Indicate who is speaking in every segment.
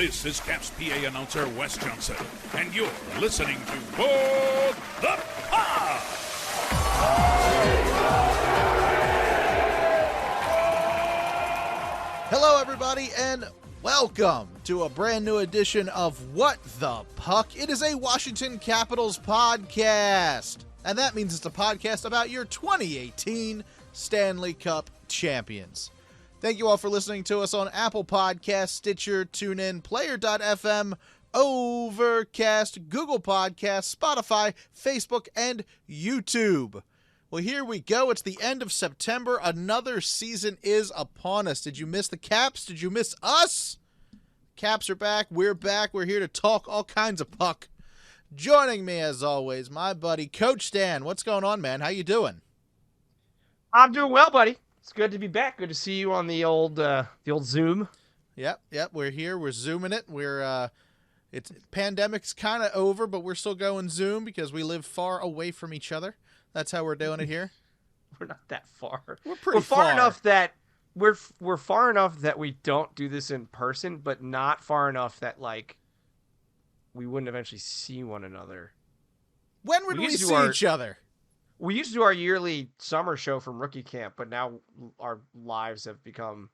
Speaker 1: This is Caps PA announcer Wes Johnson, and you're listening to Board the Pod.
Speaker 2: Hello, everybody, and welcome to a brand new edition of What the Puck. It is a Washington Capitals podcast, and that means it's a podcast about your 2018 Stanley Cup champions. Thank you all for listening to us on Apple Podcasts, Stitcher, TuneIn, Player.fm, Overcast, Google Podcasts, Spotify, Facebook, and YouTube. Well, here we go. It's the end of September. Another season is upon us. Did you miss the Caps? Did you miss us? Caps are back. We're back. We're here to talk all kinds of puck. Joining me, as always, my buddy, Coach Stan. What's going on, man? How you doing?
Speaker 3: I'm doing well, buddy. It's good to be back. Good to see you on the old Zoom.
Speaker 2: Yep. We're here. We're Zooming it. It's pandemic's kind of over, but we're still going Zoom because we live far away from each other. That's how we're doing it here.
Speaker 3: We're not that far.
Speaker 2: We're pretty
Speaker 3: far enough that we're far enough that we don't do this in person, but not far enough that like we wouldn't eventually see one another.
Speaker 2: When would we see each other?
Speaker 3: We used to do our yearly summer show from rookie camp, but now our lives have become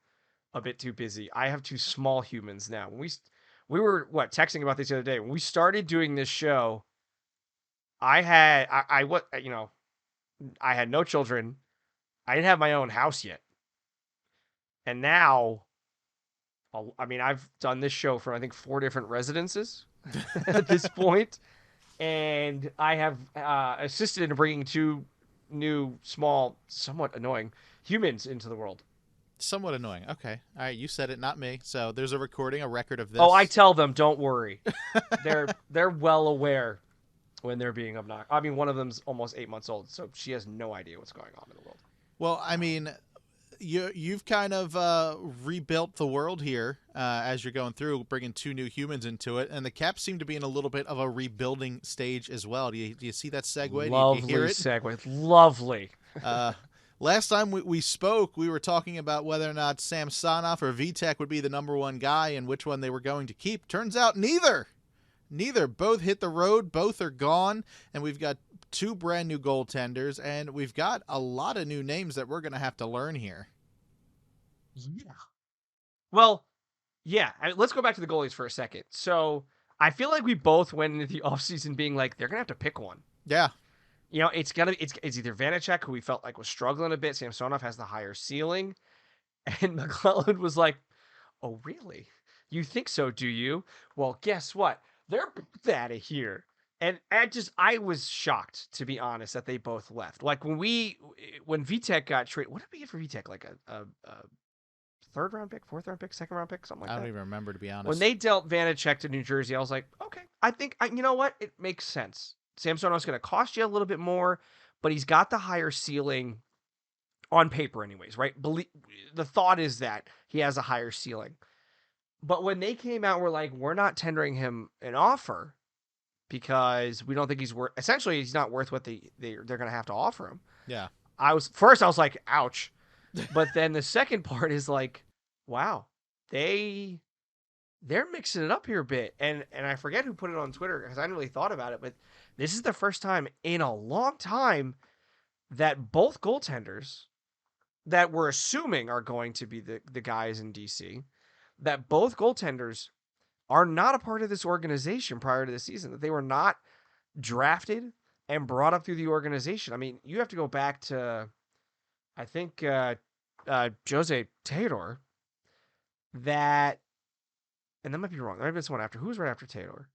Speaker 3: a bit too busy. I have two small humans now. When we were texting about this the other day. When we started doing this show, I had no children. I didn't have my own house yet. And now, I've done this show from I think 4 different residences at this point. And I have assisted in bringing 2 new, small, somewhat annoying humans into the world.
Speaker 2: Somewhat annoying. Okay. All right. You said it, not me. So there's a record of this.
Speaker 3: Oh, I tell them, don't worry. They're well aware when they're being obnoxious. I mean, one of them's almost 8 months old, so she has no idea what's going on in the world.
Speaker 2: Well, I mean, you've kind of rebuilt the world here as you're going through, bringing 2 new humans into it, and the Caps seem to be in a little bit of a rebuilding stage as well. Do you see that segue?
Speaker 3: Lovely
Speaker 2: do you hear it?
Speaker 3: Segue. Lovely.
Speaker 2: Last time we spoke, we were talking about whether or not Samsonov or Vitek would be the number 1 guy and which one they were going to keep. Turns out neither. Both hit the road. Both are gone. And we've got 2 brand new goaltenders. And we've got a lot of new names that we're going to have to learn here.
Speaker 3: Yeah. Well, yeah. Let's go back to the goalies for a second. So I feel like we both went into the offseason being like, they're going to have to pick one.
Speaker 2: Yeah.
Speaker 3: You know, it's either Vanacek, who we felt like was struggling a bit. Samsonov has the higher ceiling. And McClellan was like, oh, really? You think so, do you? Well, guess what? They're both out of here. And I was shocked, to be honest, that they both left. Like when Vitek got traded, what did we get for Vitek? Like a 3rd round pick, 4th round pick, 2nd round pick, something like that?
Speaker 2: I don't even remember, to be honest.
Speaker 3: When they dealt Vanacek to New Jersey, I was like, okay, I think, you know what? It makes sense. Samsonov's going to cost you a little bit more, but he's got the higher ceiling on paper anyways, right? The thought is that he has a higher ceiling. But when they came out, we're like, we're not tendering him an offer because we don't think he's not worth what they're going to have to offer him.
Speaker 2: Yeah.
Speaker 3: I was like, ouch. But then the second part is like, wow, they're mixing it up here a bit. And I forget who put it on Twitter because I hadn't really thought about it, but this is the first time in a long time that both goaltenders that we're assuming are going to be the guys in DC, that both goaltenders are not a part of this organization prior to the season, that they were not drafted and brought up through the organization. I mean, you have to go back to, I think, Jose Theodore, and that might be wrong. There might have been someone after. Who was right after Theodore?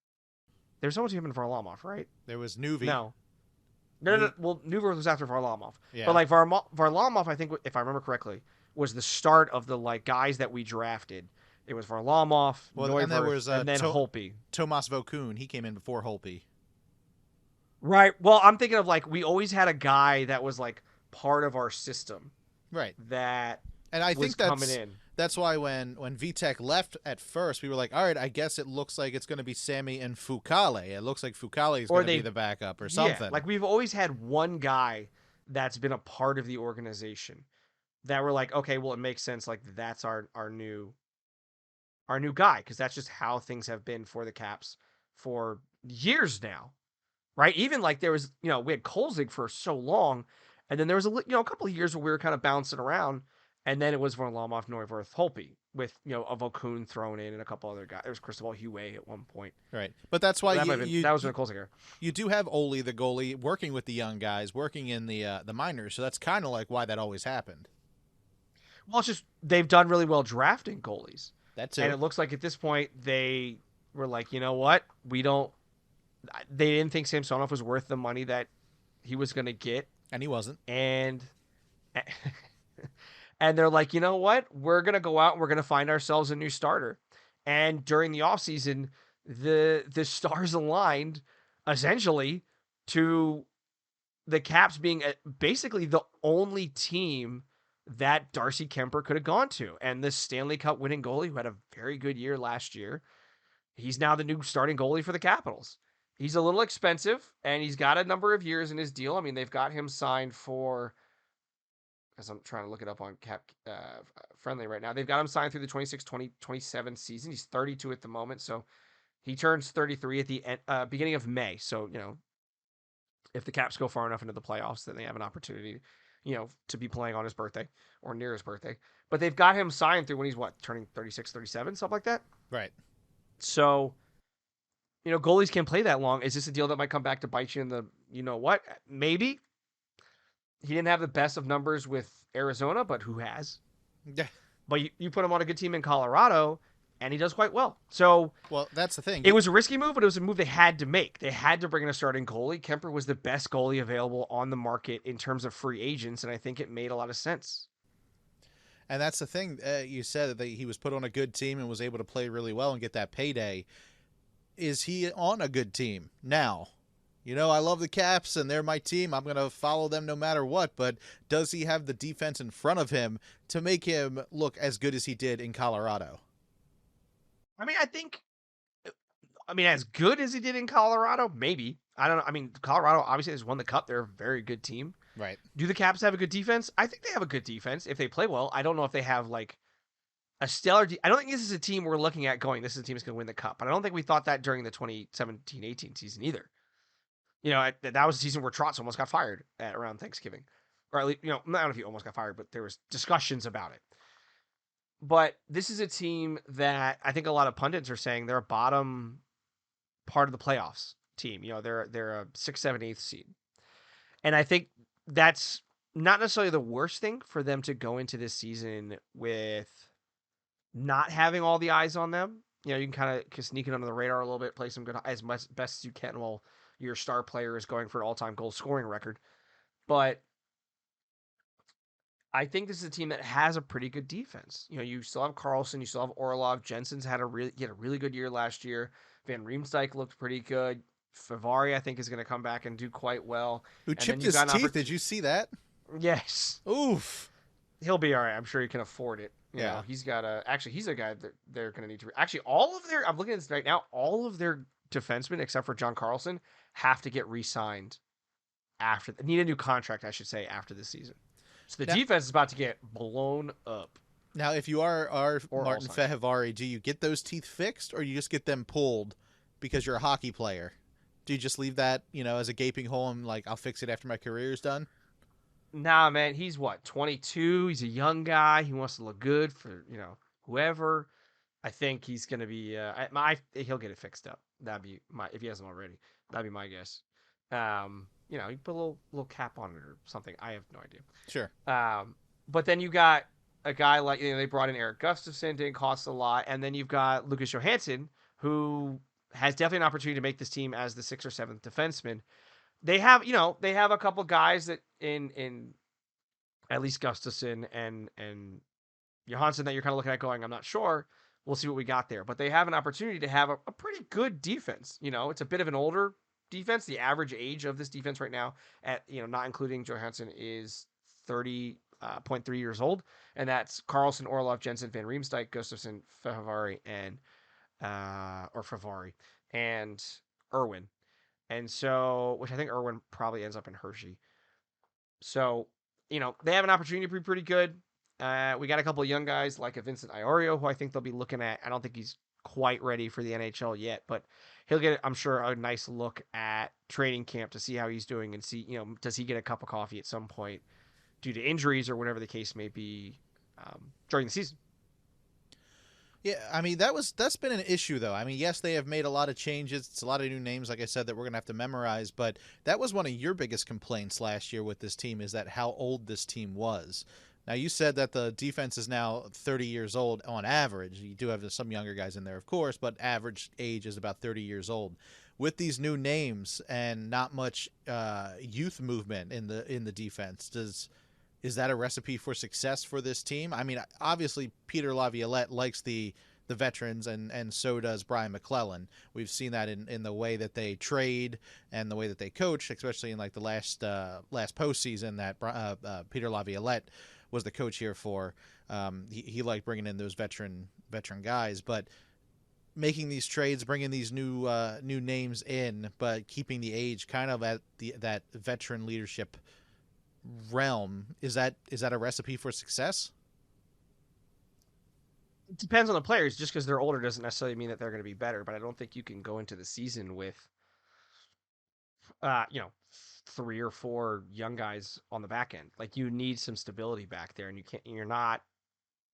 Speaker 3: There was someone to him in Varlamov, right?
Speaker 2: There was Nuvi.
Speaker 3: No. Well, Nuvi was after Varlamov.
Speaker 2: Yeah.
Speaker 3: But like Varlamov, I think, if I remember correctly, was the start of the like guys that we drafted. It was Varlamov, Neuwirth, and then Holtby.
Speaker 2: Tomas Vokoun. He came in before Holtby.
Speaker 3: Right. Well, I'm thinking of like we always had a guy that was like part of our system.
Speaker 2: Right.
Speaker 3: That
Speaker 2: and I
Speaker 3: was
Speaker 2: think
Speaker 3: coming in.
Speaker 2: That's why when Vitek left at first, we were like, all right, I guess it looks like it's going to be Sammy and Fucale. It looks like Fucale is going to be the backup or something.
Speaker 3: Yeah, like we've always had one guy that's been a part of the organization that we're like, okay, well, it makes sense. Like that's our new our new guy, because that's just how things have been for the Caps for years now, right? Even like there was, we had Kolzig for so long, and then there was a couple of years where we were kind of bouncing around, and then it was Varlamov, Neuwirth, Holtby with a Vokun thrown in and a couple other guys. There was Cristobal Huet at one point.
Speaker 2: Right, but that's why
Speaker 3: that was in Kolzig era.
Speaker 2: You do have Ole, the goalie, working with the young guys, working in the minors, so that's kind of like why that always happened.
Speaker 3: Well, it's just they've done really well drafting goalies.
Speaker 2: That's it.
Speaker 3: And it looks like at this point they were like, you know what? They didn't think Samsonov was worth the money that he was going to get.
Speaker 2: And he wasn't.
Speaker 3: And they're like, you know what? We're going to go out and we're going to find ourselves a new starter. And during the offseason, the stars aligned essentially to the Caps being basically the only team that Darcy Kemper could have gone to. And this Stanley Cup winning goalie who had a very good year last year, he's now the new starting goalie for the Capitals. He's a little expensive, and he's got a number of years in his deal. I mean, they've got him signed for, as I'm trying to look it up on Cap Friendly right now, they've got him signed through the 26-27 season. He's 32 at the moment, so he turns 33 at the beginning of May. So, if the Caps go far enough into the playoffs, then they have an opportunity to be playing on his birthday or near his birthday. But they've got him signed through when he's turning 36, 37, something like that.
Speaker 2: Right.
Speaker 3: So, goalies can play that long. Is this a deal that might come back to bite you in the, what? Maybe. He didn't have the best of numbers with Arizona, but who has?
Speaker 2: Yeah.
Speaker 3: But you put him on a good team in Colorado, and he does quite well. So,
Speaker 2: well, that's the thing.
Speaker 3: It was a risky move, but it was a move they had to make. They had to bring in a starting goalie. Kemper was the best goalie available on the market in terms of free agents, and I think it made a lot of sense.
Speaker 2: And that's the thing. You said that he was put on a good team and was able to play really well and get that payday. Is he on a good team now? I love the Caps and they're my team. I'm going to follow them no matter what. But does he have the defense in front of him to make him look as good as he did in Colorado?
Speaker 3: I mean, as good as he did in Colorado, maybe. I don't know. I mean, Colorado obviously has won the Cup. They're a very good team.
Speaker 2: Right.
Speaker 3: Do the Caps have a good defense? I think they have a good defense if they play well. I don't know if they have like a stellar. I don't think this is a team we're looking at going, this is a team that's going to win the Cup. But I don't think we thought that during the 2017-18 season either. That was the season where Trotz almost got fired around Thanksgiving. Or at least, I don't know if he almost got fired, but there was discussions about it. But this is a team that I think a lot of pundits are saying they're a bottom part of the playoffs team. They're a 6th, 7th, 8th seed. And I think that's not necessarily the worst thing for them to go into this season with not having all the eyes on them. You can kind of sneak it under the radar a little bit, play some good as best as you can while your star player is going for an all-time goal scoring record. But I think this is a team that has a pretty good defense. You still have Karlsson, you still have Orlov. Jensen's had a really good year last year. Van Riemsdyk looked pretty good. Favari, I think, is going to come back and do quite well.
Speaker 2: Who chipped his teeth? Did you see that?
Speaker 3: Yes.
Speaker 2: Oof.
Speaker 3: He'll be all right. I'm sure he can afford it. He's got he's a guy that they're going to need to. Actually, I'm looking at this right now. All of their defensemen, except for John Carlson, have to get re-signed need a new contract, I should say, after this season. So the defense is about to get blown up.
Speaker 2: Now, if you are Martin Fehervary, do you get those teeth fixed or you just get them pulled because you're a hockey player? Do you just leave that, as a gaping hole and like, I'll fix it after my career is done?
Speaker 3: Nah, man, he's 22. He's a young guy. He wants to look good for, whoever. I think he's going to be, he'll get it fixed up. That'd be if he hasn't already, that'd be my guess. You put a little cap on it or something. I have no idea.
Speaker 2: Sure.
Speaker 3: But then you got a guy like, they brought in Eric Gustafsson, didn't cost a lot. And then you've got Lucas Johansson, who has definitely an opportunity to make this team as the 6th or 7th defenseman. They have a couple guys that in at least Gustafsson and Johansson that you're kind of looking at going, I'm not sure. We'll see what we got there. But they have an opportunity to have a pretty good defense. It's a bit of an older defense. The average age of this defense right now, at not including Johansson, is 30.3 years old, and that's Karlsson, Orlov, Jensen, Van Riemsdyk, Gustafsson, Fehervary, and Irwin. And so, which I think Irwin probably ends up in Hershey. So, they have an opportunity to be pretty good. We got a couple of young guys like a Vincent Iorio, who I think they'll be looking at. I don't think he's quite ready for the NHL yet, but he'll get, I'm sure, a nice look at training camp to see how he's doing and see, does he get a cup of coffee at some point due to injuries or whatever the case may be during the season.
Speaker 2: Yeah, I mean that's been an issue though. I mean, yes, they have made a lot of changes. It's a lot of new names, like I said, that we're gonna have to memorize. But that was one of your biggest complaints last year with this team, is that how old this team was. Now you said that the defense is now 30 years old on average. You do have some younger guys in there, of course, but average age is about 30 years old. With these new names and not much youth movement in the defense, is that a recipe for success for this team? I mean, obviously Peter Laviolette likes the veterans, and so does Brian McClellan. We've seen that in the way that they trade and the way that they coach, especially in like the last postseason that Peter Laviolette was the coach here for. He liked bringing in those veteran guys, but making these trades, bringing these new names in, but keeping the age kind of at that veteran leadership realm, is that a recipe for success?
Speaker 3: It depends on the players. Just because they're older doesn't necessarily mean that they're going to be better, but I don't think you can go into the season with you know 3 or 4 young guys on the back end. Like, you need some stability back there, and you're not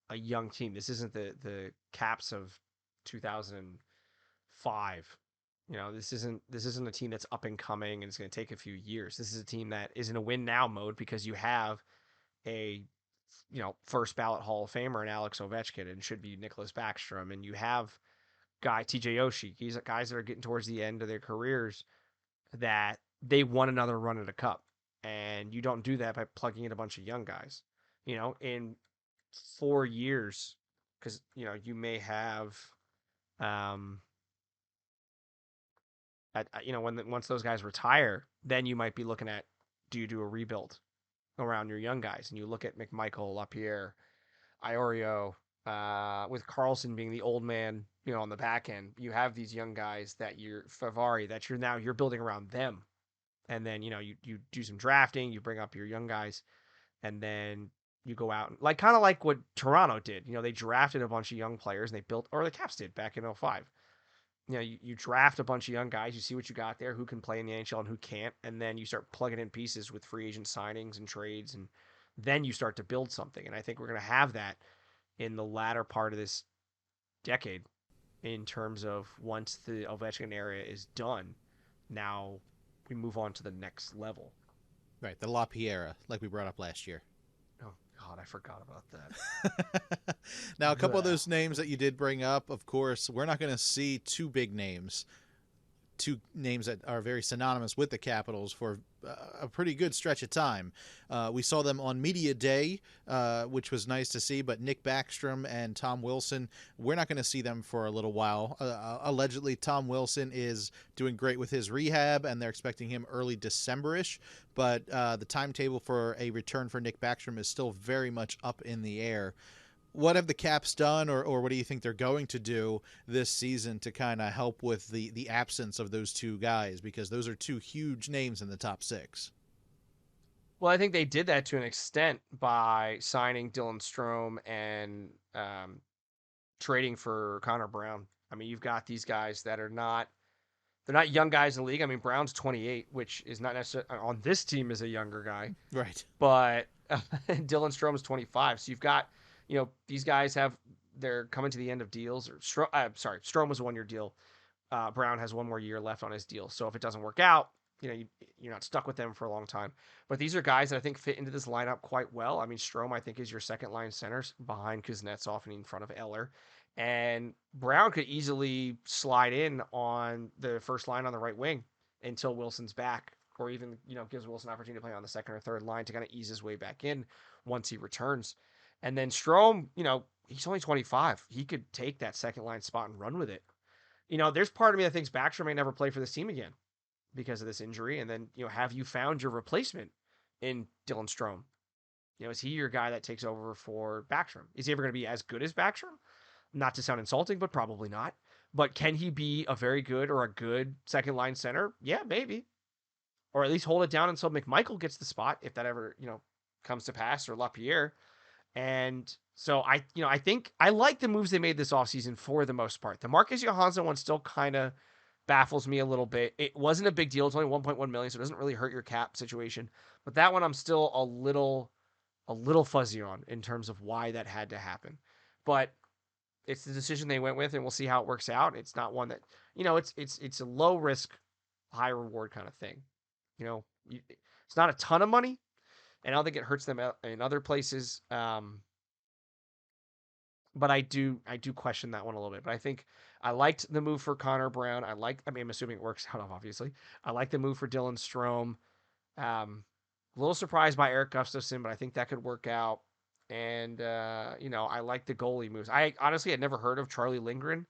Speaker 3: a young team. This isn't the Caps of 2005. This isn't a team that's up and coming and it's going to take a few years. This is a team that is in a win now mode because you have a first ballot Hall of Famer in Alex Ovechkin, and should be Nicholas Backstrom, and you have guy TJ Oshie. These are guys that are getting towards the end of their careers that they want another run at a cup, and you don't do that by plugging in a bunch of young guys. In 4 years, because you may have once those guys retire, then you might be looking at, do you do a rebuild around your young guys? And you look at McMichael, LaPierre, Iorio, with Carlson being the old man, on the back end. You have these young guys that Favari, that you're building around them. And then, you do some drafting, you bring up your young guys, and then you go out, and kind of like what Toronto did. They drafted a bunch of young players and they built, or the Caps did back in 2005. You draft a bunch of young guys, you see what you got there, who can play in the NHL and who can't, and then you start plugging in pieces with free agent signings and trades, and then you start to build something. And I think we're going to have that in the latter part of this decade, in terms of once the Ovechkin era is done, now we move on to the next level.
Speaker 2: Right, the LaPierre, like we brought up last year.
Speaker 3: Oh, God, I forgot about that.
Speaker 2: Now, a couple of those names that you did bring up, of course, we're not going to see two big names, two names that are very synonymous with the Capitals for a pretty good stretch of time. We saw them on Media Day, which was nice to see, but Nick Backstrom and Tom Wilson, we're not going to see them for a little while. Allegedly, Tom Wilson is doing great with his rehab, and they're expecting him early December-ish, but the timetable for a return for Nick Backstrom is still very much up in the air. What have the Caps done, or what do you think they're going to do this season to kind of help with the absence of those two guys? Because those are two huge names in the top 6.
Speaker 3: Well, I think they did that to an extent by signing Dylan Strome and trading for Connor Brown. I mean, you've got these guys that they're not young guys in the league. I mean, Brown's 28, which is not necessarily on this team is a younger guy.
Speaker 2: Right.
Speaker 3: But Dylan Strome is 25. So you've got, these guys they're coming to the end of deals. Strome was a 1-year deal. Brown has 1 more year left on his deal. So if it doesn't work out, you're not stuck with them for a long time. But these are guys that I think fit into this lineup quite well. I mean, Strome, I think, is your second line centers behind Kuznetsov and in front of Eller. And Brown could easily slide in on the first line on the right wing until Wilson's back, or even, gives Wilson an opportunity to play on the second or third line to kind of ease his way back in once he returns. And then Strome, he's only 25. He could take that second line spot and run with it. There's part of me that thinks Backstrom may never play for this team again because of this injury. And then, have you found your replacement in Dylan Strome? Is he your guy that takes over for Backstrom? Is he ever going to be as good as Backstrom? Not to sound insulting, but probably not. But can he be a very good or a good second line center? Yeah, maybe. Or at least hold it down until McMichael gets the spot, if that ever, comes to pass, or LaPierre. And so I think I like the moves they made this offseason for the most part. The Marcus Johansson one still kind of baffles me a little bit. It wasn't a big deal. It's only 1.1 million, so it doesn't really hurt your cap situation. But that one I'm still a little fuzzy on in terms of why that had to happen. But it's the decision they went with, and we'll see how it works out. It's not one that, it's a low risk, high reward kind of thing. It's not a ton of money, and I don't think it hurts them in other places. But I do question that one a little bit. But I think I liked the move for Connor Brown. I'm assuming it works out, obviously. I like the move for Dylan Strome. A little surprised by Eric Gustafson, but I think that could work out. And, I like the goalie moves. I honestly had never heard of Charlie Lindgren.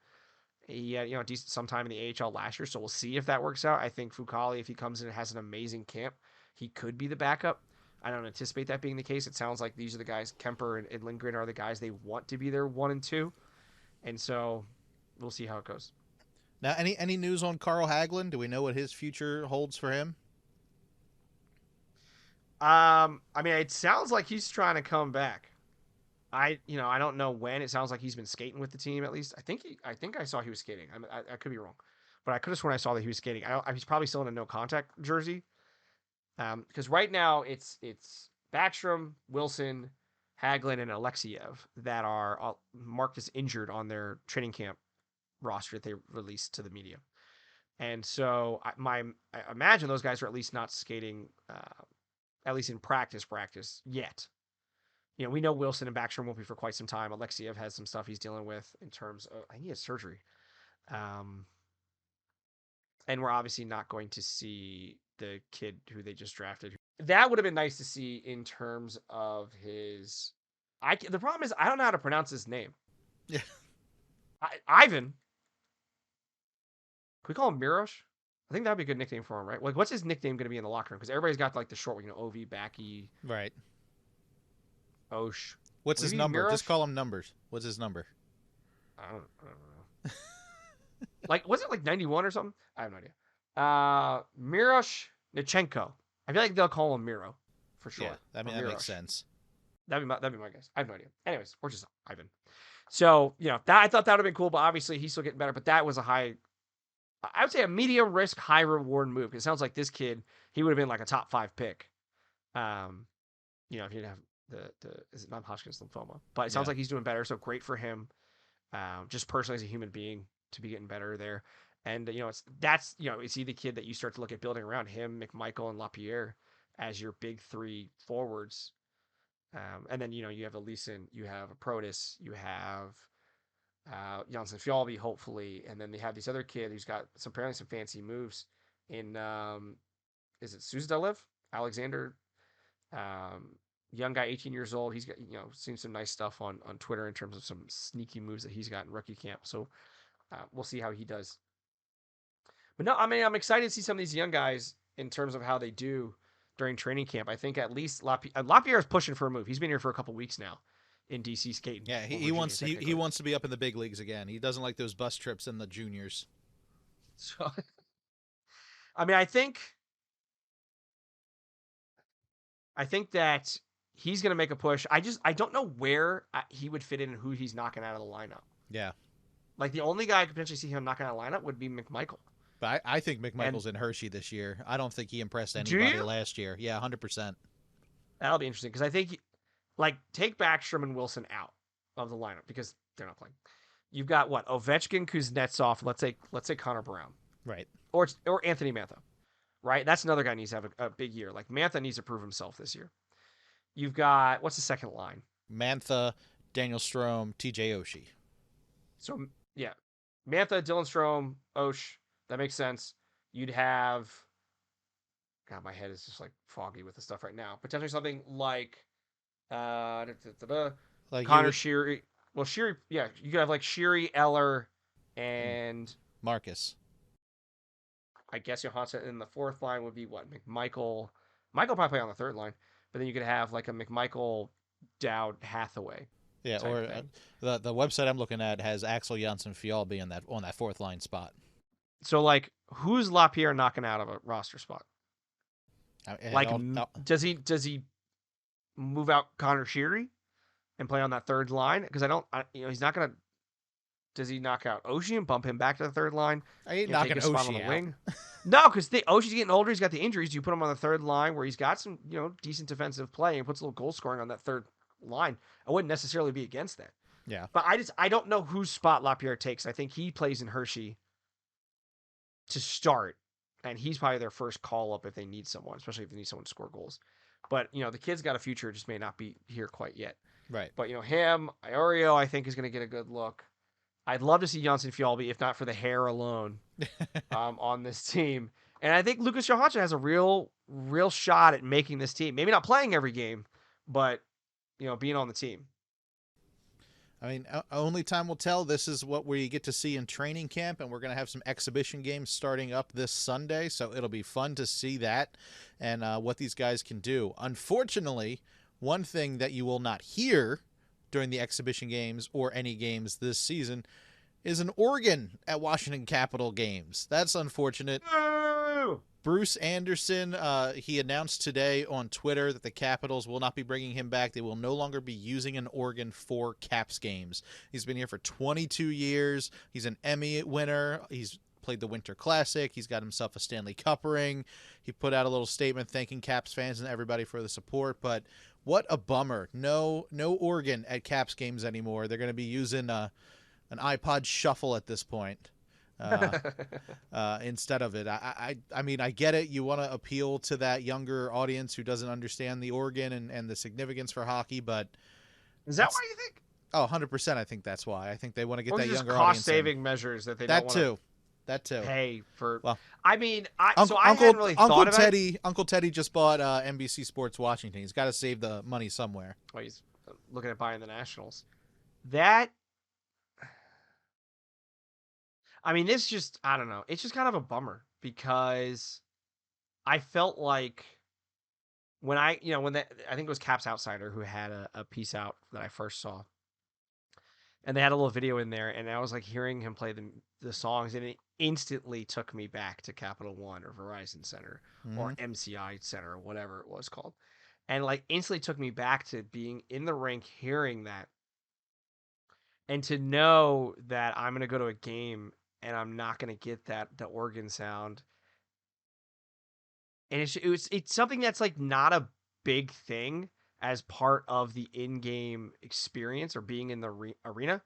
Speaker 3: He had, decent sometime in the AHL last year, so we'll see if that works out. I think Fucali, if he comes in and has an amazing camp, he could be the backup. I don't anticipate that being the case. It sounds like these are the guys, Kemper and Lindgren are the guys they want to be their 1 and 2. And so we'll see how it goes.
Speaker 2: Now, any news on Carl Haglin? Do we know what his future holds for him?
Speaker 3: It sounds like he's trying to come back. I don't know when. It sounds like he's been skating with the team at least. I think I saw he was skating. I could be wrong, but I could have sworn I saw that he was skating. He's probably still in a no contact jersey. Because right now it's Backstrom, Wilson, Haglin, and Alexiev that are marked as injured on their training camp roster that they released to the media. And so I imagine those guys are at least not skating, at least in practice yet. We know Wilson and Backstrom won't be for quite some time. Alexiev has some stuff he's dealing with in terms of, I think he has surgery. And we're obviously not going to see the kid who they just drafted. That would have been nice to see in terms of his. The problem is I don't know how to pronounce his name.
Speaker 2: Yeah,
Speaker 3: Ivan. Can we call him Mirosh? I think that'd be a good nickname for him, right? Like, what's his nickname going to be in the locker room? Because everybody's got like the short one, Ovi, Backy,
Speaker 2: right.
Speaker 3: Osh.
Speaker 2: What's his number?
Speaker 3: Mirosh?
Speaker 2: Just call him numbers. What's his number?
Speaker 3: I don't know. Like, was it like 91 or something? I have no idea. Mirosh Nichenko. I feel like they'll call him Miro for sure.
Speaker 2: Yeah, that makes sense.
Speaker 3: That'd be my guess. I have no idea. Anyways, or just Ivan. So, that I thought that would have been cool, but obviously he's still getting better. But that was I would say a medium risk, high reward move. It sounds like this kid, he would have been like a top 5 pick. If he didn't have is it non-Hodgkin's lymphoma? But it sounds like he's doing better. So great for him. Just personally as a human being to be getting better there. And, is he the kid that you start to look at building around him, McMichael, and LaPierre as your big 3 forwards. And then, you have a Leeson, you have a Protus, you have Johansson Fjallby, hopefully. And then they have this other kid who's got apparently some fancy moves in, is it Suzdalev? Alexander? Young guy, 18 years old. He's got, seen some nice stuff on Twitter in terms of some sneaky moves that he's got in rookie camp. So we'll see how he does. But no, I'm excited to see some of these young guys in terms of how they do during training camp. I think at least LaPierre is pushing for a move. He's been here for a couple weeks now in DC skating.
Speaker 2: Yeah, he wants to be up in the big leagues again. He doesn't like those bus trips in the juniors.
Speaker 3: So, I think that he's going to make a push. I don't know where he would fit in and who he's knocking out of the lineup.
Speaker 2: Yeah.
Speaker 3: Like the only guy I could potentially see him knocking out of the lineup would be McMichael.
Speaker 2: But I think McMichael's in Hershey this year. I don't think he impressed anybody last year. Yeah, 100%. That'll
Speaker 3: be interesting because I think, take Backstrom and Wilson out of the lineup because they're not playing. You've got what? Ovechkin, Kuznetsov. Let's say Connor Brown,
Speaker 2: right?
Speaker 3: Or Anthony Mantha, right? That's another guy who needs to have a big year. Like Mantha needs to prove himself this year. You've got what's the second line?
Speaker 2: Mantha, Daniel Strome, TJ Oshie.
Speaker 3: So yeah, Mantha, Dylan Strome, Osh. That makes sense. You'd have, God, my head is just like foggy with the stuff right now. Potentially something like, Connor Sheary. Well, Sheary, yeah, you could have like Sheary, Eller, and
Speaker 2: Marcus.
Speaker 3: I guess Johansson. And the 4th line would be what? McMichael. Michael probably play on the 3rd line, but then you could have like a McMichael, Dowd, Hathaway.
Speaker 2: Yeah, or the website I'm looking at has Axel Johansson Fjallby on that 4th line spot.
Speaker 3: So, who's LaPierre knocking out of a roster spot? Does he move out Connor Sheary? and play on that third line because he's not gonna. Does he knock out Oshie and bump him back to the third line?
Speaker 2: I ain't
Speaker 3: Take
Speaker 2: knocking
Speaker 3: his spot on the
Speaker 2: Oshie out.
Speaker 3: wing. No, because Oshie's getting older. He's got the injuries. You put him on the third line where he's got some, decent defensive play and puts a little goal scoring on that third line. I wouldn't necessarily be against that.
Speaker 2: Yeah.
Speaker 3: But I don't know whose spot LaPierre takes. I think he plays in Hershey to start, and he's probably their first call up if they need someone, especially if they need someone to score goals. But the kid's got a future, just may not be here quite yet.
Speaker 2: Right.
Speaker 3: But him, Iorio, I think is going to get a good look. I'd love to see Johnson Fjallby, if not for the hair alone, on this team. And I think Lucas Johansson has a real shot at making this team. Maybe not playing every game, but being on the team.
Speaker 2: I mean, only time will tell. This is what we get to see in training camp, and we're going to have some exhibition games starting up this Sunday, so it'll be fun to see that and what these guys can do. Unfortunately, one thing that you will not hear during the exhibition games or any games this season is an organ at Washington Capitol games. That's unfortunate.
Speaker 3: No!
Speaker 2: Bruce Anderson, he announced today on Twitter that the Capitals will not be bringing him back. They will no longer be using an organ for Caps games. He's been here for 22 years. He's an Emmy winner. He's played the Winter Classic. He's got himself a Stanley Cup ring. He put out a little statement thanking Caps fans and everybody for the support, but what a bummer. No organ at Caps games anymore. They're going to be using an iPod Shuffle at this point. Instead of it. I mean, I get it. You want to appeal to that younger audience who doesn't understand the organ and the significance for hockey, but
Speaker 3: is that why you think?
Speaker 2: Oh, 100%. I think that's why. I think they want to get
Speaker 3: or
Speaker 2: that
Speaker 3: just
Speaker 2: younger audience.
Speaker 3: Cost-saving measures that they
Speaker 2: that
Speaker 3: don't
Speaker 2: too. That too.
Speaker 3: Pay for.
Speaker 2: Well,
Speaker 3: I mean, I
Speaker 2: Uncle
Speaker 3: hadn't really thought about it.
Speaker 2: Uncle Teddy just bought NBC Sports Washington. He's got to save the money somewhere.
Speaker 3: Well, he's looking at buying the Nationals. That. I mean, this just, I don't know. It's just kind of a bummer because I felt like when I think it was Caps Outsider who had a piece out that I first saw. And they had a little video in there, and I was like hearing him play the songs, and it instantly took me back to Capital One or Verizon Center or MCI Center or whatever it was called. And like instantly took me back to being in the rink, hearing that. And to know that I'm going to go to a game and I'm not going to get the organ sound. And it's something that's like not a big thing as part of the in-game experience or being in the arena.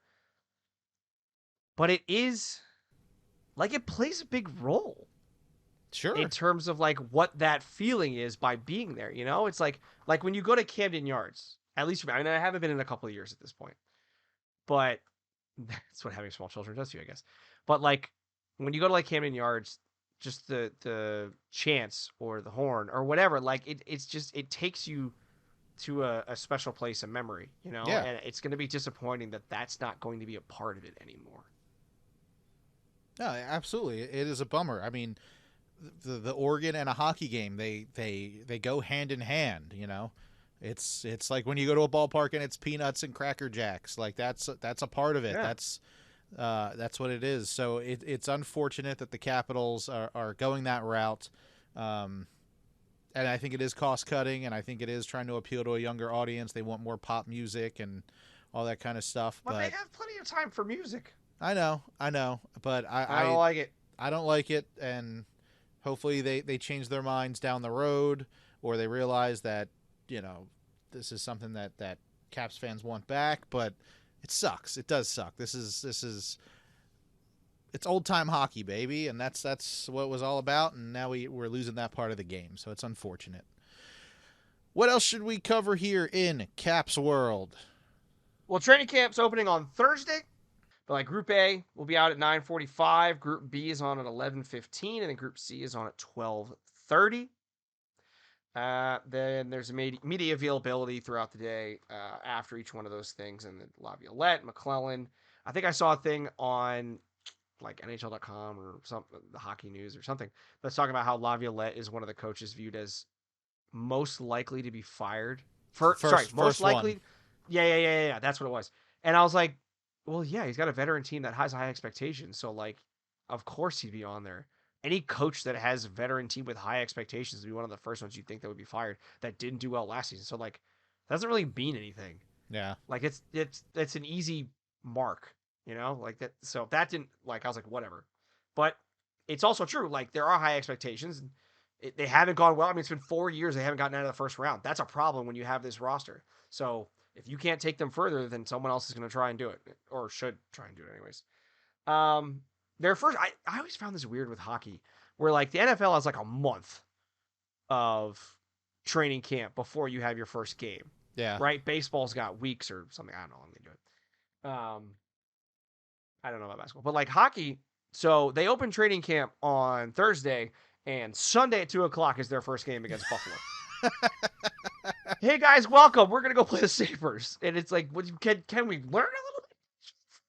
Speaker 3: But it is like it plays a big role.
Speaker 2: Sure.
Speaker 3: In terms of like what that feeling is by being there, It's like when you go to Camden Yards, at least for me, I mean, I haven't been in a couple of years at this point. But that's what having small children does to you, I guess. But like when you go to like Camden Yards, just the chants or the horn or whatever, like it takes you to a special place of memory,
Speaker 2: Yeah.
Speaker 3: And it's going to be disappointing that that's not going to be a part of it anymore.
Speaker 2: No, absolutely. It is a bummer. I mean, the organ and a hockey game, they go hand in hand, It's like when you go to a ballpark and it's peanuts and Cracker Jacks. Like that's a part of it.
Speaker 3: Yeah.
Speaker 2: That's what it is. So it's unfortunate that the Capitals are going that route. And I think it is cost cutting, and I think it is trying to appeal to a younger audience. They want more pop music and all that kind of stuff.
Speaker 3: But they have plenty of time for music.
Speaker 2: I know, but I
Speaker 3: don't like it.
Speaker 2: I don't like it, and hopefully they change their minds down the road, or they realize that this is something that Caps fans want back. But it sucks. It does suck. This is it's old time hockey, baby, and that's what it was all about. And now we're losing that part of the game, so it's unfortunate. What else should we cover here in Caps World?
Speaker 3: Well, training camp's opening on Thursday, but like Group A will be out at 9:45. Group B is on at 11:15, and then Group C is on at 12:30. Then there's a media availability throughout the day after each one of those things, and then Laviolette, McClellan. I think I saw a thing on like NHL.com or something, the Hockey News or something, that's talking about how Laviolette is one of the coaches viewed as most likely to be fired. Most likely.
Speaker 2: One.
Speaker 3: Yeah. That's what it was. And I was like, well, yeah, he's got a veteran team that has high expectations. So like, of course he'd be on there. Any coach that has a veteran team with high expectations would be one of the first ones you'd think that would be fired that didn't do well last season. So like, that doesn't really mean anything.
Speaker 2: Yeah.
Speaker 3: Like it's an easy mark, like that. So if that didn't I was like, whatever. But it's also true. Like there are high expectations. And they haven't gone well. I mean, it's been 4 years. They haven't gotten out of the first round. That's a problem when you have this roster. So if you can't take them further, then someone else is going to try and do it, or should try and do it anyways. Their first, I always found this weird with hockey, where like the NFL has like a month of training camp before you have your first game.
Speaker 2: Yeah.
Speaker 3: Right? Baseball's got weeks or something. I don't know how they do it. I don't know about basketball, but like hockey, so they open training camp on Thursday, and Sunday at 2:00 is their first game against Buffalo. Hey guys, welcome. We're gonna go play the Sabres, and it's like, can we learn a little bit?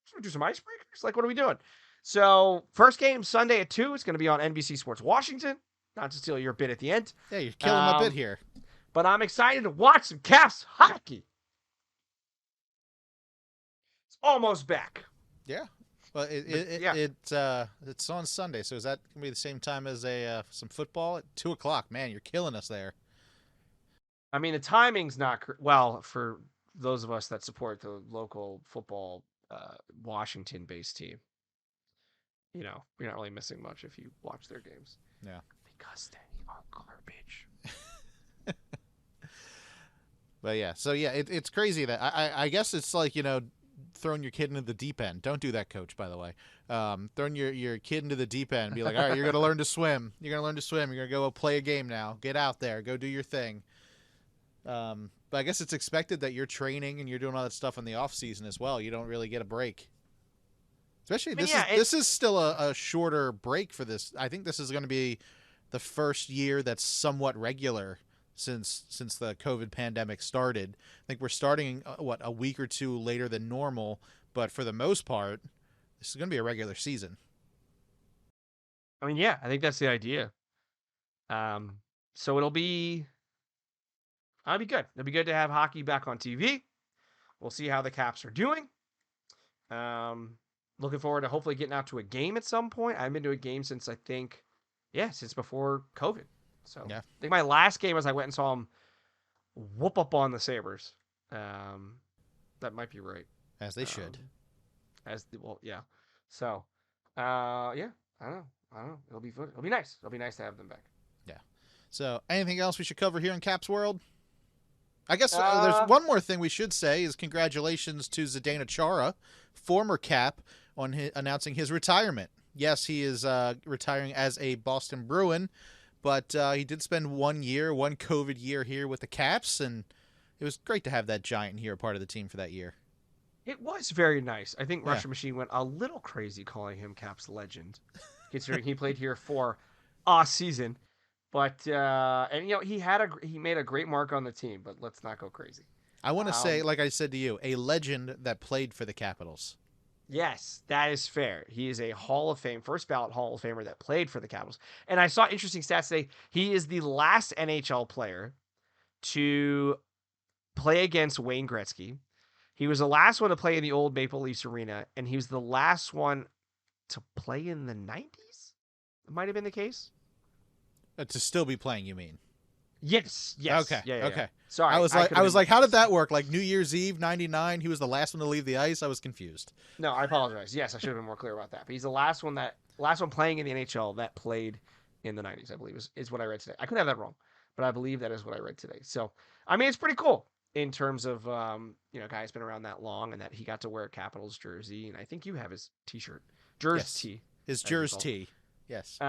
Speaker 3: Should we do some icebreakers? Like, what are we doing? So first game Sunday at 2:00. It's gonna be on NBC Sports Washington. Not to steal your bit at the end.
Speaker 2: Yeah, you're killing my bit here.
Speaker 3: But I'm excited to watch some Caps hockey. It's almost back.
Speaker 2: Yeah. Well, it's on Sunday, so is that gonna be the same time as some football at 2:00? Man, you're killing us there.
Speaker 3: I mean, the timing's not well for those of us that support the local football Washington-based team. You're not really missing much if you watch their games.
Speaker 2: Yeah.
Speaker 3: Because they are garbage.
Speaker 2: But yeah, so yeah, it's crazy that I guess it's like, throwing your kid into the deep end. Don't do that, coach, by the way. Throwing your kid into the deep end and be like, all right, you're going to learn to swim. You're going to learn to swim. You're going to go play a game now. Get out there. Go do your thing. But I guess it's expected that you're training and you're doing all that stuff in the off season as well. You don't really get a break. Especially this is still a shorter break for this. I think this is going to be the first year that's somewhat regular since the COVID pandemic started. I think we're starting a week or two later than normal, but for the most part, this is going to be a regular season.
Speaker 3: I mean, yeah, I think that's the idea. So it'll be good. It'll be good to have hockey back on TV. We'll see how the Caps are doing. Looking forward to hopefully getting out to a game at some point. I haven't been to a game since since before COVID. So yeah. I think my last game was I went and saw them whoop up on the Sabres. That might be right.
Speaker 2: As they should.
Speaker 3: Yeah. So, I don't know. It'll be fun. It'll be nice. It'll be nice to have them back.
Speaker 2: Yeah. So, anything else we should cover here in Caps World? I guess there's one more thing we should say is congratulations to Zdeno Chara, former Cap, on announcing his retirement. Yes, he is retiring as a Boston Bruin, but he did spend 1 COVID year here with the Caps, and it was great to have that giant here, part of the team for that year.
Speaker 3: It was very nice. I think Russian Machine went a little crazy calling him Caps legend, considering he played here for a season. But he made a great mark on the team, but let's not go crazy.
Speaker 2: I want to say, like I said to you, a legend that played for the Capitals.
Speaker 3: Yes, that is fair. He is a Hall of Fame, first ballot Hall of Famer that played for the Capitals. And I saw interesting stats today. He is the last NHL player to play against Wayne Gretzky. He was the last one to play in the old Maple Leafs arena, and he was the last one to play in the 90s? It might have been the case.
Speaker 2: To still be playing, you mean?
Speaker 3: Yes.
Speaker 2: Okay.
Speaker 3: Yeah.
Speaker 2: Okay.
Speaker 3: Sorry.
Speaker 2: I was like, how did that work? Like New Year's Eve, 99, he was the last one to leave the ice? I was confused.
Speaker 3: No, I apologize. Yes, I should have been more clear about that. But he's the last one playing in the NHL that played in the 90s, I believe, is what I read today. I could have that wrong, but I believe that is what I read today. So, I mean, it's pretty cool in terms of, guy's been around that long and that he got to wear a Capitals jersey. And I think you have his T-shirt. Jersey.
Speaker 2: His jersey. Yes.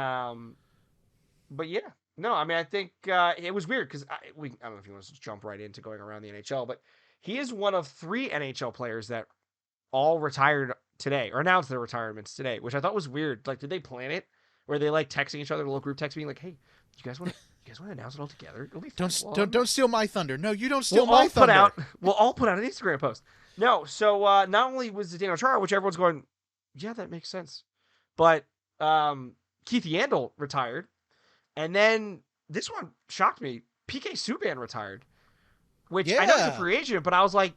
Speaker 3: But yeah, no, I mean, I think it was weird because I don't know if you want to just jump right into going around the NHL, but he is one of 3 NHL players that all retired today or announced their retirements today, which I thought was weird. Like, did they plan it? Were they like texting each other, a little group text being like, "Hey, you guys want to announce it all together? It'll be fun."
Speaker 2: Don't steal my thunder. No, you don't steal my thunder.
Speaker 3: We'll all put out an Instagram post. No, so not only was Zdeno Chara, which everyone's going, yeah, that makes sense, but Keith Yandel retired. And then this one shocked me. PK Subban retired, which I know he's a free agent, but I was like,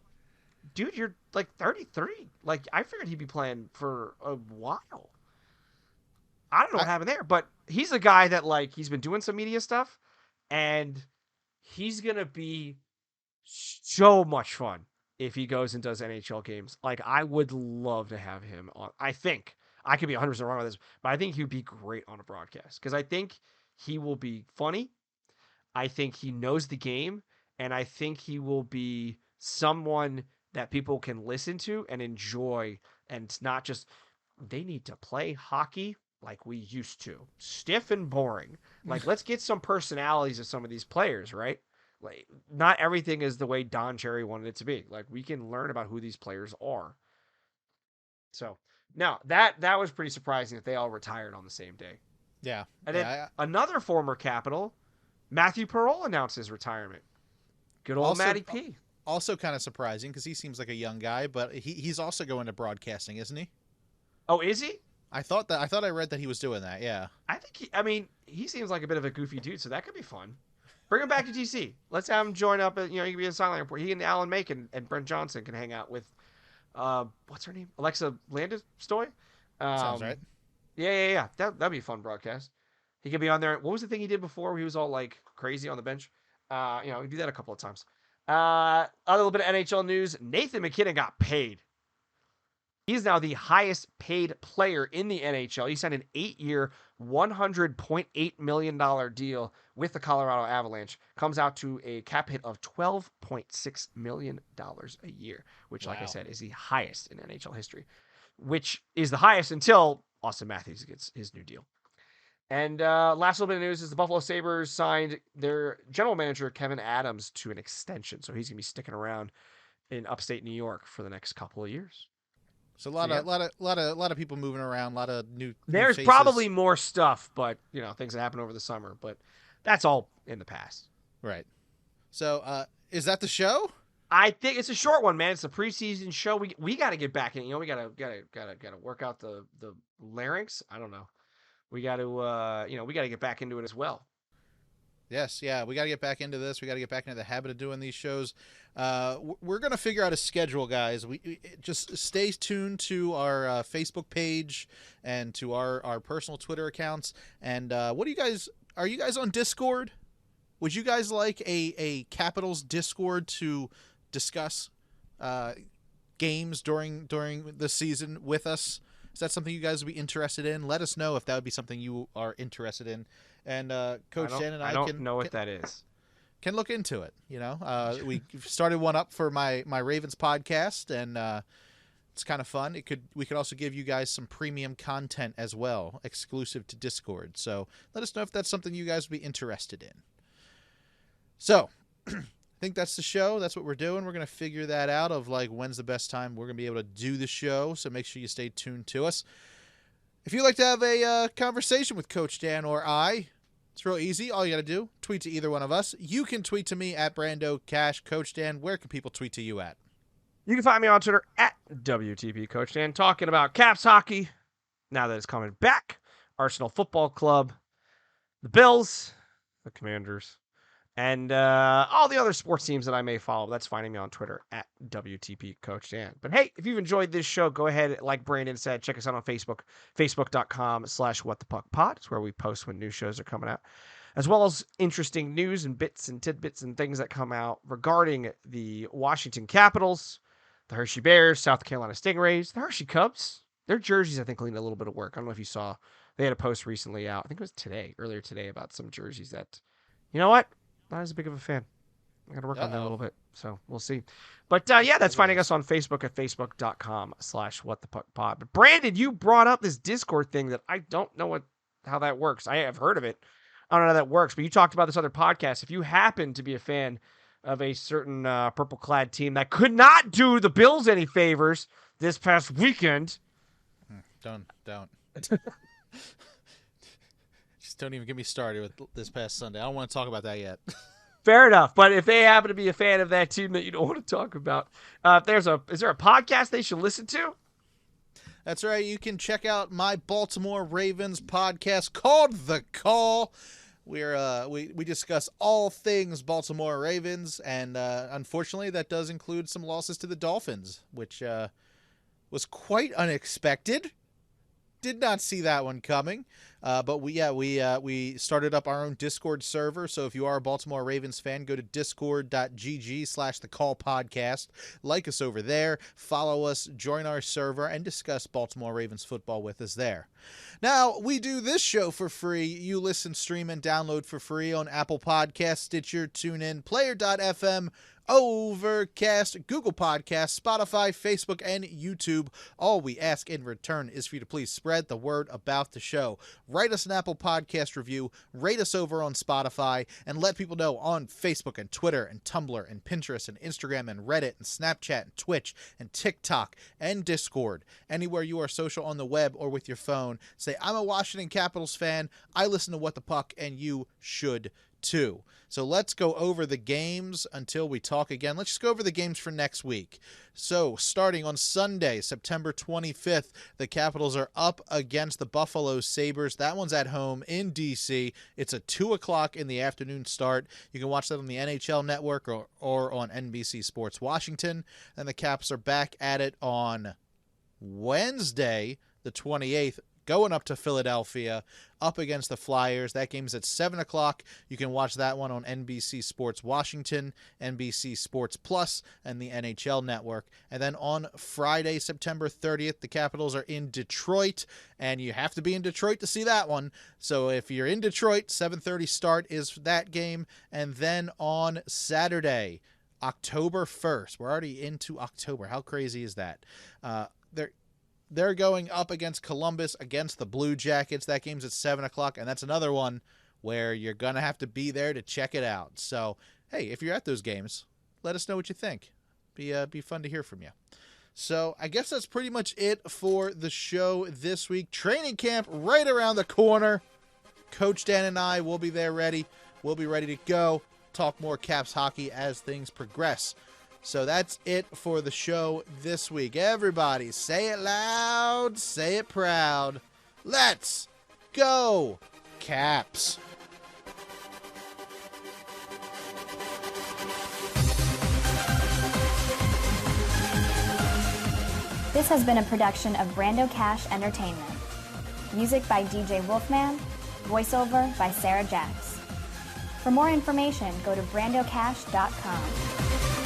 Speaker 3: dude, you're like 33. Like, I figured he'd be playing for a while. I don't know what happened there, but he's a guy that, like, he's been doing some media stuff, and he's going to be so much fun if he goes and does NHL games. Like, I would love to have him on. I think I could be 100% wrong with this, but I think he would be great on a broadcast because I think he will be funny. I think he knows the game, and I think he will be someone that people can listen to and enjoy, and it's not just they need to play hockey like we used to, stiff and boring. Like, let's get some personalities of some of these players, right? Like, not everything is the way Don Cherry wanted it to be. Like, we can learn about who these players are. So now that was pretty surprising that they all retired on the same day.
Speaker 2: Yeah.
Speaker 3: And then another former Capital, Matthew Pearl, announced his retirement. Good old Matty P.
Speaker 2: Also kind of surprising because he seems like a young guy, but he's also going to broadcasting, isn't he?
Speaker 3: Oh, is he?
Speaker 2: I thought I read that he was doing that. Yeah.
Speaker 3: I think he seems like a bit of a goofy dude, so that could be fun. Bring him back to DC. Let's have him join up. He can be a silent report. He and Alan Macon and Brent Johnson can hang out with, what's her name? Alexa Landestoy?
Speaker 2: Sounds right.
Speaker 3: Yeah. That'd be a fun broadcast. He could be on there. What was the thing he did before where he was all like crazy on the bench? We do that a couple of times. A little bit of NHL news. Nathan McKinnon got paid. He's now the highest paid player in the NHL. He signed an 8-year, $100.8 million deal with the Colorado Avalanche. Comes out to a cap hit of $12.6 million a year, which, like I said, is the highest in NHL history, which is the highest until Austin Matthews gets his new deal. And last little bit of news is the Buffalo Sabres signed their general manager, Kevin Adams, to an extension. So he's going to be sticking around in upstate New York for the next couple of years.
Speaker 2: So a lot of people moving around, a lot of new.
Speaker 3: There's
Speaker 2: faces.
Speaker 3: probably more stuff, but things that happen over the summer. But that's all in the past.
Speaker 2: Right. So is that the show?
Speaker 3: I think it's a short one, man. It's a preseason show. We got to get back in. We gotta work out the larynx. I don't know. We got to we got to get back into it as well.
Speaker 2: Yes, yeah, we got to get back into this. We got to get back into the habit of doing these shows. We're going to figure out a schedule, guys. We just stay tuned to our Facebook page and to our personal Twitter accounts. And what do you guys – are you guys on Discord? Would you guys like a Capitals Discord to discuss games during the season with us? Is that something you guys would be interested in? Let us know if that would be something you are interested in. And Coach Dan and I
Speaker 3: don't know what that is.
Speaker 2: Can look into it. We started one up for my Ravens podcast, and it's kind of fun. We could also give you guys some premium content as well, exclusive to Discord. So let us know if that's something you guys would be interested in. So I think that's the show. That's what we're doing. We're going to figure that out of when's the best time we're going to be able to do the show. So make sure you stay tuned to us. If you'd like to have a conversation with Coach Dan or I, it's real easy. All you got to do, tweet to either one of us. You can tweet to me at Brando Cash. Coach Dan, where can people tweet to you at?
Speaker 3: You can find me on Twitter at WTP Coach Dan, talking about Caps hockey, now that it's coming back, Arsenal Football Club, the Bills, the Commanders, and all the other sports teams that I may follow. That's finding me on Twitter at WTP Coach Dan. But hey, if you've enjoyed this show, go ahead, like Brandon said, check us out on Facebook, facebook.com/whatthepuckpod. It's where we post when new shows are coming out, as well as interesting news and bits and tidbits and things that come out regarding the Washington Capitals, the Hershey Bears, South Carolina Stingrays, the Hershey Cubs. Their jerseys, I think, need a little bit of work. I don't know if you saw. They had a post recently out. I think it was earlier today, about some jerseys that, you know what? Not as big of a fan. I got to work on that a little bit, so we'll see. But that's finding us on Facebook at facebook.com/whatthepuckpod. But Brandon, you brought up this Discord thing that I don't know how that works. I have heard of it. I don't know how that works, but you talked about this other podcast. If you happen to be a fan of a certain purple-clad team that could not do the Bills any favors this past weekend.
Speaker 2: Don't. Just don't even get me started with this past Sunday. I don't want to talk about that yet.
Speaker 3: Fair enough. But if they happen to be a fan of that team that you don't want to talk about, is there a podcast they should listen to?
Speaker 2: That's right. You can check out my Baltimore Ravens podcast called The Call. We discuss all things Baltimore Ravens, and unfortunately, that does include some losses to the Dolphins, which was quite unexpected. Did not see that one coming. But we started up our own Discord server. So if you are a Baltimore Ravens fan, go to discord.gg/thecallpodcast. Like us over there, follow us, join our server, and discuss Baltimore Ravens football with us there. Now, we do this show for free. You listen, stream, and download for free on Apple Podcasts, Stitcher, TuneIn, Player.fm, Overcast, Google Podcasts, Spotify, Facebook, and YouTube. All we ask in return is for you to please spread the word about the show. Write us an Apple Podcast review, rate us over on Spotify, and let people know on Facebook and Twitter and Tumblr and Pinterest and Instagram and Reddit and Snapchat and Twitch and TikTok and Discord. Anywhere you are social on the web or with your phone, say, I'm a Washington Capitals fan, I listen to What the Puck, and you should too. So let's go over the games until we talk again. Let's just go over the games for next week. So starting on Sunday, September 25th, the Capitals are up against the Buffalo Sabres. That one's at home in D.C. It's a 2 o'clock in the afternoon start. You can watch that on the NHL Network or on NBC Sports Washington. And the Caps are back at it on Wednesday, the 28th, going up to Philadelphia, up against the Flyers. That game's at 7 o'clock. You can watch that one on NBC Sports Washington, NBC Sports Plus, and the NHL Network. And then on Friday, September 30th, the Capitals are in Detroit, and you have to be in Detroit to see that one. So if you're in Detroit, 7:30 start is that game. And then on Saturday, October 1st, we're already into October. How crazy is that? They're going up against Columbus, against the Blue Jackets. That game's at 7 o'clock, and that's another one where you're going to have to be there to check it out. So, hey, if you're at those games, let us know what you think. Be fun to hear from you. So, I guess that's pretty much it for the show this week. Training camp right around the corner. Coach Dan and I will be there ready. We'll be ready to go. Talk more Caps hockey as things progress. So that's it for the show this week. Everybody, say it loud, say it proud. Let's go, Caps!
Speaker 4: This has been a production of Brando Cash Entertainment. Music by DJ Wolfman, voiceover by Sarah Jacks. For more information, go to brandocash.com.